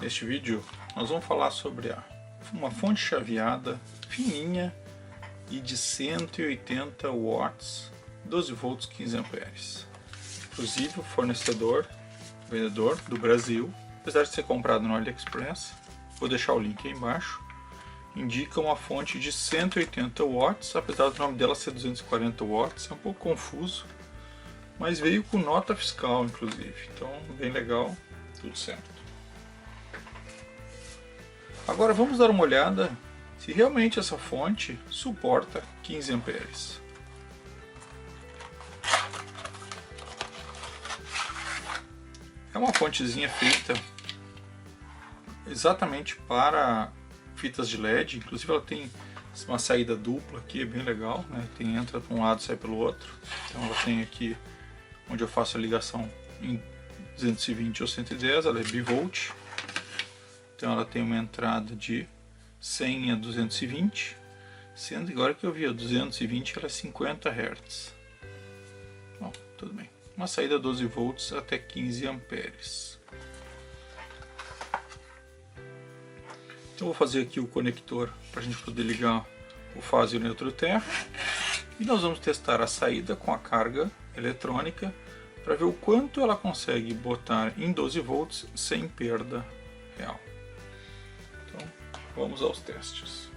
Neste vídeo nós vamos falar sobre uma fonte chaveada fininha e de 180 watts, 12 volts, 15 amperes. Inclusive o vendedor do Brasil, apesar de ser comprado no AliExpress, vou deixar o link aí embaixo, indica uma fonte de 180 watts, apesar do nome dela ser 240 watts, é um pouco confuso, mas veio com nota fiscal inclusive, então bem legal, tudo certo. Agora vamos dar uma olhada se realmente essa fonte suporta 15 amperes. É uma fontezinha feita exatamente para fitas de LED, inclusive ela tem uma saída dupla aqui, bem legal, né? Entra para um lado e sai pelo outro. Então ela tem aqui onde eu faço a ligação em 220 ou 110, ela é bivolt. Então ela tem uma entrada de 100 a 220, sendo que agora que eu vi a 220 ela é 50 Hz. Bom, tudo bem. Uma saída 12 volts até 15 amperes. Então vou fazer aqui o conector para a gente poder ligar o fase e o neutro terra. E nós vamos testar a saída com a carga eletrônica para ver o quanto ela consegue botar em 12 volts sem perda real. Então vamos aos testes.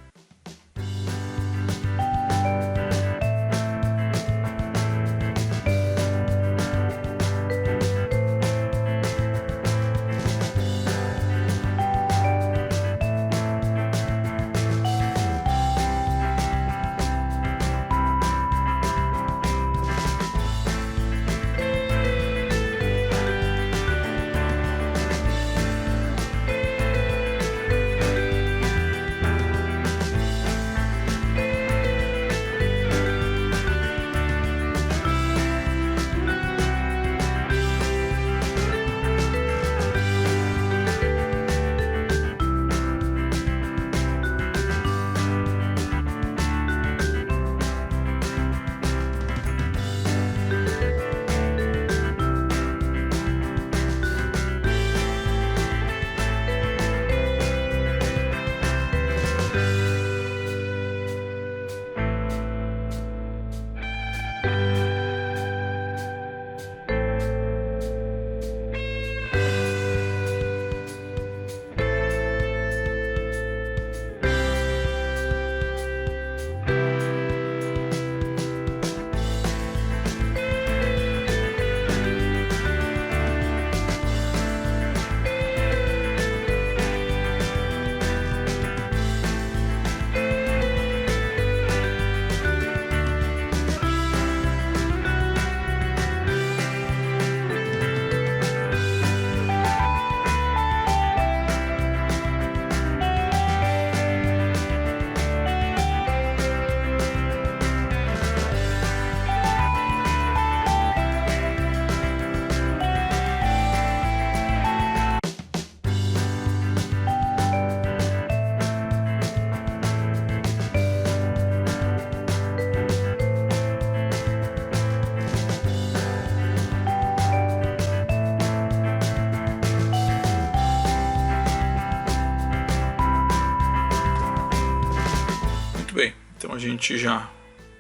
Bem, então a gente já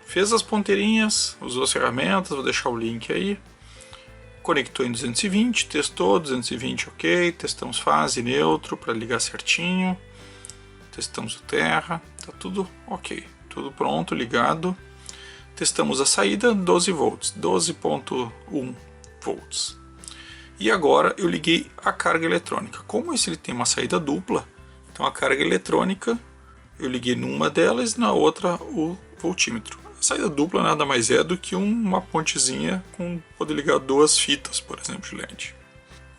fez as ponteirinhas, usou as ferramentas, vou deixar o link aí. Conectou em 220, testou 220, ok, testamos fase, neutro para ligar certinho, testamos o terra, tá tudo ok, tudo pronto, ligado. Testamos a saída, 12 volts, 12.1 volts. E agora eu liguei a carga eletrônica. Como esse ele tem uma saída dupla, então a carga eletrônica eu liguei numa delas e na outra o voltímetro. A saída dupla nada mais é do que uma pontezinha com poder ligar duas fitas, por exemplo, de LED.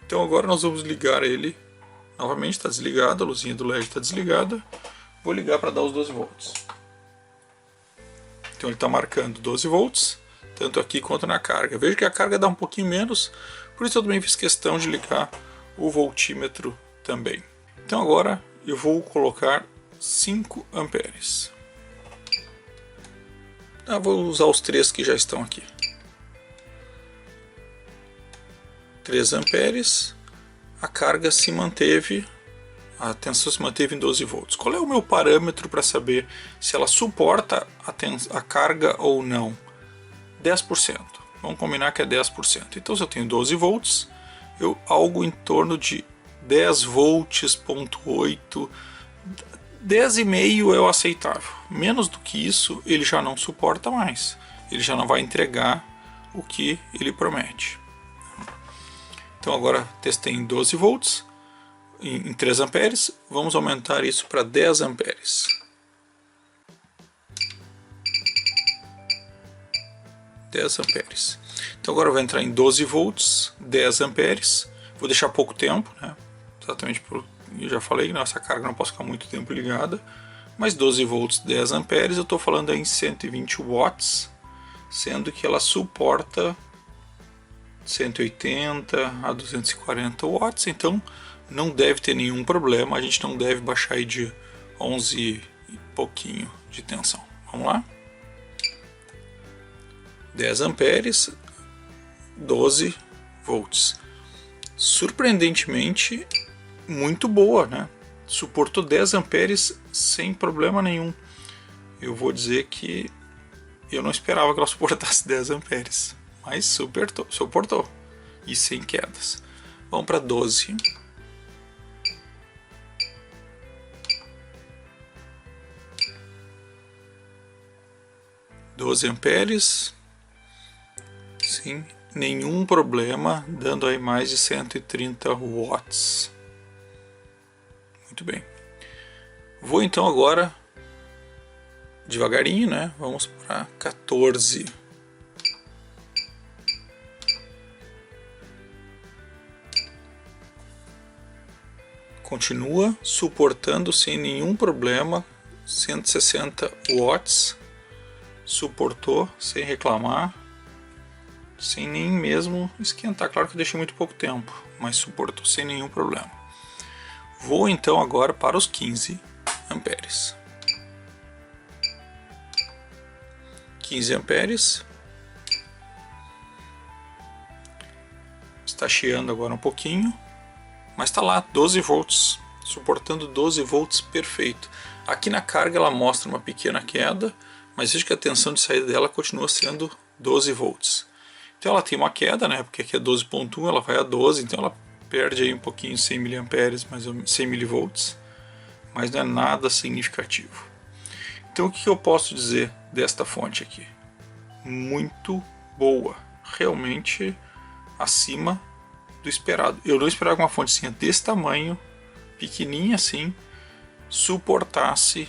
Então agora nós vamos ligar ele novamente, está desligado, a luzinha do LED está desligada. Vou ligar para dar os 12 volts. Então ele está marcando 12 volts, tanto aqui quanto na carga. Veja que a carga dá um pouquinho menos, por isso eu também fiz questão de ligar o voltímetro também. Então agora eu vou colocar 5 amperes. Vou usar os 3 que já estão aqui. 3 amperes. A carga se manteve A tensão se manteve em 12 volts. Qual é o meu parâmetro para saber se ela suporta a carga ou não? 10%. Vamos combinar que é 10%. Então, se eu tenho 12 volts, algo em torno de 10 volts, 0,8, 10,5 é o aceitável. Menos do que isso, ele já não suporta mais. Ele já não vai entregar o que ele promete. Então, agora testei em 12 volts, em 3 amperes. Vamos aumentar isso para 10 amperes. 10 amperes. Então agora eu vou entrar em 12 volts, 10 amperes. Vou deixar pouco tempo, né? Exatamente por eu já falei, nossa carga não posso ficar muito tempo ligada. Mas 12 volts, 10 amperes, eu estou falando aí em 120 watts, sendo que ela suporta 180 a 240 watts, então não deve ter nenhum problema, a gente não deve baixar aí de 11 e pouquinho de tensão. Vamos lá? 10 amperes, 12 volts. Surpreendentemente, muito boa, né? Suportou 10 amperes sem problema nenhum. Eu vou dizer que eu não esperava que ela suportasse 10 amperes, mas suportou e sem quedas. Vamos para 12. 12 amperes, sem nenhum problema, dando aí mais de 130 watts. Muito bem. Vou então agora, devagarinho, né? Vamos para 14. Continua suportando sem nenhum problema, 160 watts. Suportou sem reclamar, sem nem mesmo esquentar. Claro que eu deixei muito pouco tempo, mas suportou sem nenhum problema. Vou então agora para os 15 amperes. 15 amperes. Está chiando agora um pouquinho, mas está lá, 12 volts, suportando 12 volts perfeito. Aqui na carga ela mostra uma pequena queda, mas veja que a tensão de saída dela continua sendo 12 volts. Então ela tem uma queda, né? Porque aqui é 12.1, ela vai a 12, então ela perde aí um pouquinho 100 mA, mais ou menos 100 mV, mas não é nada significativo. Então o que eu posso dizer desta fonte aqui? Muito boa, realmente acima do esperado. Eu não esperava que uma fontezinha desse tamanho, pequenininha assim, suportasse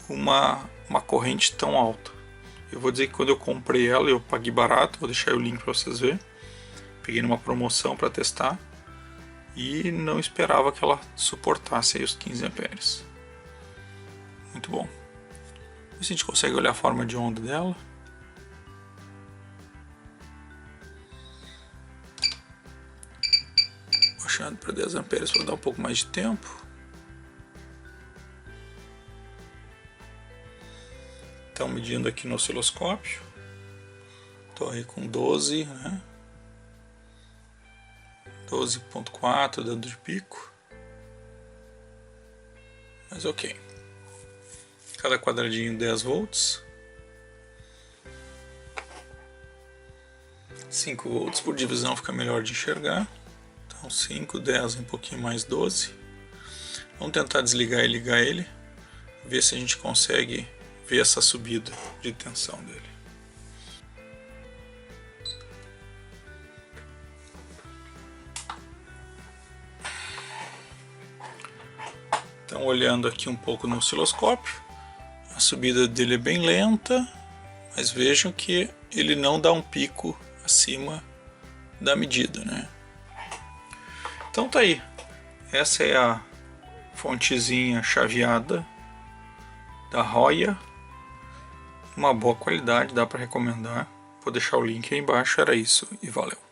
uma corrente tão alta. Eu vou dizer que quando eu comprei ela, eu paguei barato, vou deixar o link para vocês verem. Peguei numa promoção para testar e não esperava que ela suportasse aí os 15 amperes. Muito bom. Ver se a gente consegue olhar a forma de onda dela. Baixando para 10 amperes para dar um pouco mais de tempo. Então, medindo aqui no osciloscópio, estou aí com 12, né? 12.4 dando de pico, mas ok. Cada quadradinho 10 volts, 5 volts por divisão fica melhor de enxergar. Então 5, 10, um pouquinho mais 12. Vamos tentar desligar e ligar ele, ver se a gente consegue ver essa subida de tensão dele. Então, olhando aqui um pouco no osciloscópio, a subida dele é bem lenta, mas vejam que ele não dá um pico acima da medida, né? Então tá aí, essa é a fontezinha chaveada da Roya, uma boa qualidade, dá para recomendar. Vou deixar o link aí embaixo. Era isso e valeu.